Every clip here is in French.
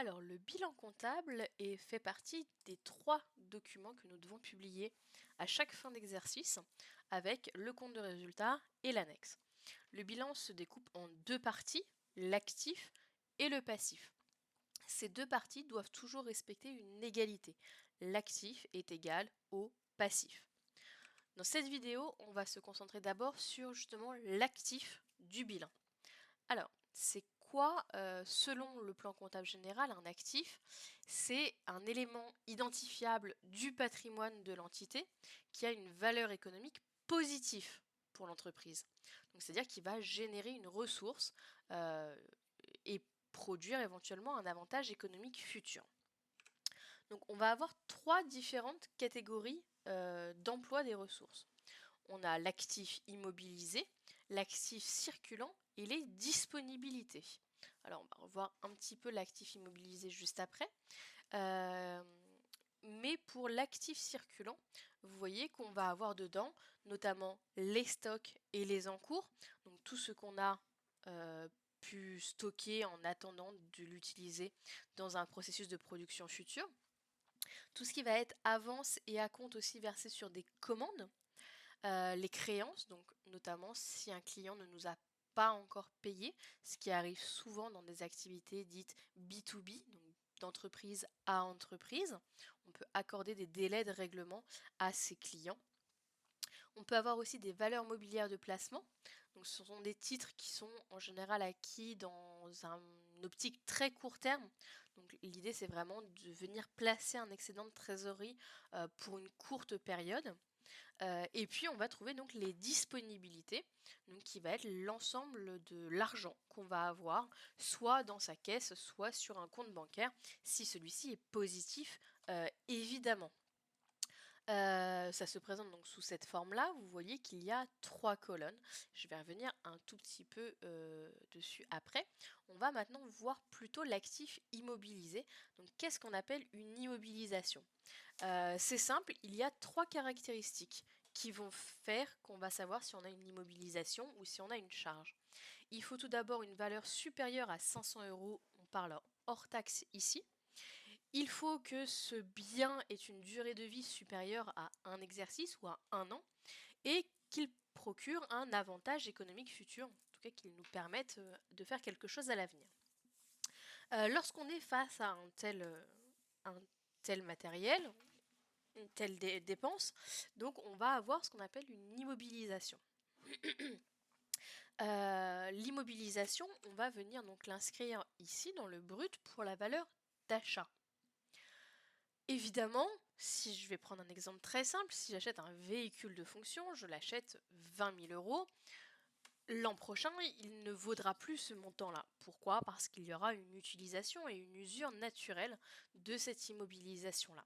Alors, le bilan comptable fait partie des 3 documents que nous devons publier à chaque fin d'exercice avec le compte de résultat et l'annexe. Le bilan se découpe en 2 parties, l'actif et le passif. Ces 2 parties doivent toujours respecter une égalité. L'actif est égal au passif. Dans cette vidéo, on va se concentrer d'abord sur justement l'actif du bilan. Alors, c'est quoi, selon le plan comptable général, un actif? C'est un élément identifiable du patrimoine de l'entité qui a une valeur économique positive pour l'entreprise. Donc, c'est-à-dire qu'il va générer une ressource et produire éventuellement un avantage économique futur. Donc, on va avoir 3 différentes catégories d'emploi des ressources. On a l'actif immobilisé, l'actif circulant et les disponibilités. Alors, on va revoir un petit peu l'actif immobilisé juste après. Mais pour l'actif circulant, vous voyez qu'on va avoir dedans notamment les stocks et les encours, donc tout ce qu'on a pu stocker en attendant de l'utiliser dans un processus de production futur. Tout ce qui va être avance et acompte aussi versé sur des commandes. Les créances, donc notamment si un client ne nous a pas encore payé, ce qui arrive souvent dans des activités dites B2B, donc d'entreprise à entreprise. On peut accorder des délais de règlement à ses clients. On peut avoir aussi des valeurs mobilières de placement. Donc ce sont des titres qui sont en général acquis dans une optique très court terme. Donc l'idée c'est vraiment de venir placer un excédent de trésorerie pour une courte période. Et puis on va trouver donc les disponibilités, donc qui va être l'ensemble de l'argent qu'on va avoir, soit dans sa caisse, soit sur un compte bancaire, si celui-ci est positif, évidemment. Ça se présente donc sous cette forme-là. Vous voyez qu'il y a 3 colonnes. Je vais revenir un tout petit peu dessus après. On va maintenant voir plutôt l'actif immobilisé. Donc qu'est-ce qu'on appelle une immobilisation? C'est simple, il y a 3 caractéristiques qui vont faire qu'on va savoir si on a une immobilisation ou si on a une charge. Il faut tout d'abord une valeur supérieure à 500 euros, on parle hors taxe ici. Il faut que ce bien ait une durée de vie supérieure à un exercice ou à un an et qu'il procure un avantage économique futur, en tout cas qu'il nous permette de faire quelque chose à l'avenir. Lorsqu'on est face à un tel matériel, une telle dépense, donc on va avoir ce qu'on appelle une immobilisation. L'immobilisation, on va venir donc l'inscrire ici dans le brut pour la valeur d'achat. Évidemment, si je vais prendre un exemple très simple, si j'achète un véhicule de fonction, je l'achète 20 000 euros, l'an prochain, il ne vaudra plus ce montant-là. Pourquoi? Parce qu'il y aura une utilisation et une usure naturelle de cette immobilisation-là.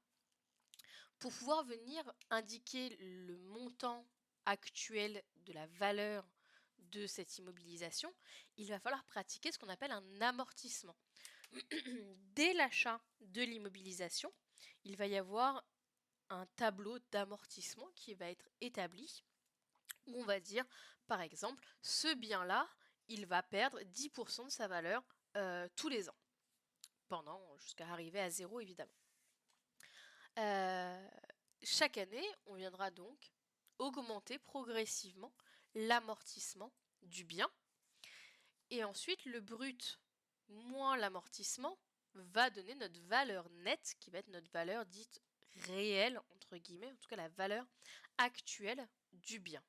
Pour pouvoir venir indiquer le montant actuel de la valeur de cette immobilisation, il va falloir pratiquer ce qu'on appelle un amortissement. Dès l'achat de l'immobilisation, il va y avoir un tableau d'amortissement qui va être établi, où on va dire, par exemple, ce bien-là, il va perdre 10% de sa valeur tous les ans, jusqu'à arriver à zéro évidemment. Chaque année, on viendra donc augmenter progressivement l'amortissement du bien. Et ensuite, le brut moins l'amortissement va donner notre valeur nette, qui va être notre valeur dite réelle, entre guillemets, en tout cas la valeur actuelle du bien.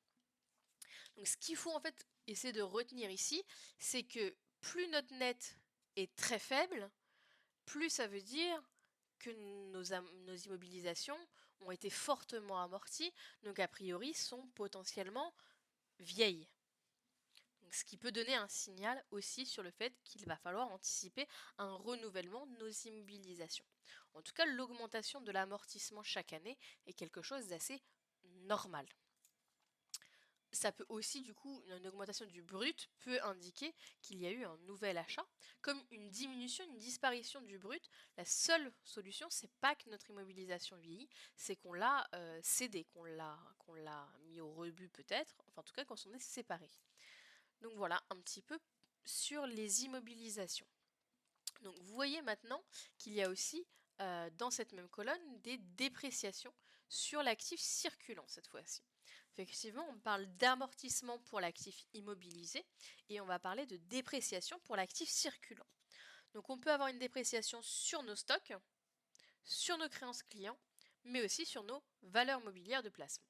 Donc ce qu'il faut en fait essayer de retenir ici, c'est que plus notre net est très faible, plus ça veut dire que nos immobilisations ont été fortement amorties, donc a priori sont potentiellement vieilles. Donc, ce qui peut donner un signal aussi sur le fait qu'il va falloir anticiper un renouvellement de nos immobilisations. En tout cas, l'augmentation de l'amortissement chaque année est quelque chose d'assez normal. Ça peut aussi, du coup, une augmentation du brut peut indiquer qu'il y a eu un nouvel achat. Comme une diminution, une disparition du brut, la seule solution, c'est pas que notre immobilisation vieillit, c'est qu'on l'a cédé, qu'on l'a mis au rebut peut-être, enfin en tout cas quand on est séparé. Donc voilà un petit peu sur les immobilisations. Donc vous voyez maintenant qu'il y a aussi dans cette même colonne des dépréciations sur l'actif circulant cette fois-ci. Effectivement, on parle d'amortissement pour l'actif immobilisé et on va parler de dépréciation pour l'actif circulant. Donc on peut avoir une dépréciation sur nos stocks, sur nos créances clients, mais aussi sur nos valeurs mobilières de placement.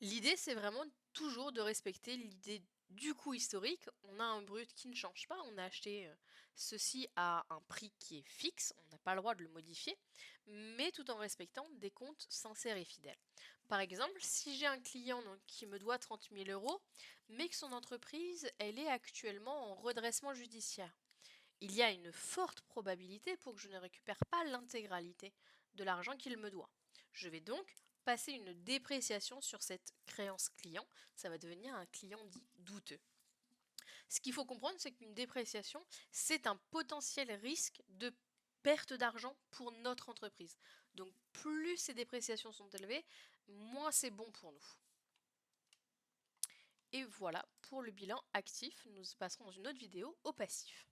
L'idée, c'est vraiment toujours de respecter l'idée du coût historique. On a un brut qui ne change pas, on a acheté ceci à un prix qui est fixe, on n'a pas le droit de le modifier, mais tout en respectant des comptes sincères et fidèles. Par exemple, si j'ai un client qui me doit 30 000 euros, mais que son entreprise, elle est actuellement en redressement judiciaire, il y a une forte probabilité pour que je ne récupère pas l'intégralité de l'argent qu'il me doit. Je vais donc passer une dépréciation sur cette créance client, ça va devenir un client dit douteux. Ce qu'il faut comprendre, c'est qu'une dépréciation, c'est un potentiel risque de perte d'argent pour notre entreprise. Donc plus ces dépréciations sont élevées, moins c'est bon pour nous. Et voilà pour le bilan actif. Nous passerons dans une autre vidéo au passif.